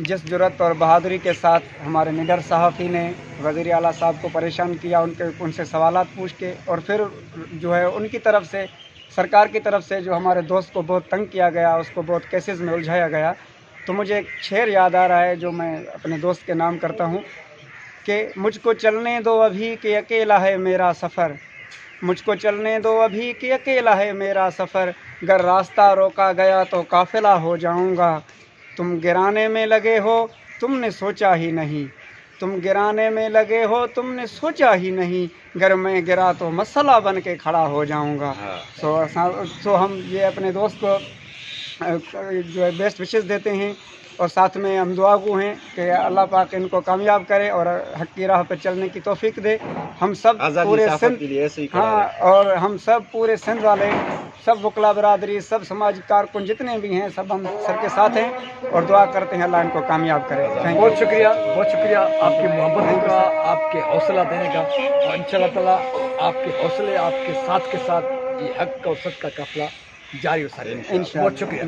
जिस जुर्रत और बहादुरी के साथ हमारे निडर सहाफ़ी ने वज़ीर आला साहब को परेशान किया, उनसे सवालात पूछ के, और फिर जो है उनकी तरफ से, सरकार की तरफ से जो हमारे दोस्त को बहुत तंग किया गया, उसको बहुत केसेस में उलझाया गया, तो मुझे एक शेर याद आ रहा है जो मैं अपने दोस्त के नाम करता हूँ कि मुझको चलने दो अभी कि अकेला है मेरा सफ़र, मुझको चलने दो अभी कि अकेला है मेरा सफ़र, अगर रास्ता रोका गया तो काफ़िला हो जाऊंगा, तुम गिराने में लगे हो तुमने सोचा ही नहीं, तुम गिराने में लगे हो तुमने सोचा ही नहीं, अगर मैं गिरा तो मसला बन के खड़ा हो जाऊंगा। सो हम ये अपने दोस्त को जो है बेस्ट विशेस देते हैं, और साथ में हम दुआगो हैं कि अल्लाह पाक इनको कामयाब करे और हक की राह पर चलने की तौफीक दे। हम सब पूरे सिंध, हाँ, और हम सब पूरे सिंध वाले, सब वकला बरादरी, सब समाज कारकुन जितने भी हैं, सब हम सर के साथ हैं और दुआ करते हैं अल्लाह इनको कामयाब करे। बहुत शुक्रिया आपकी मोहब्बत का, आपके हौसला देने का, और इंशाअल्लाह ताला आपके हौसले, आपके साथ के साथ ये हक और सच का काफिला जारी हो सके। बहुत शुक्रिया।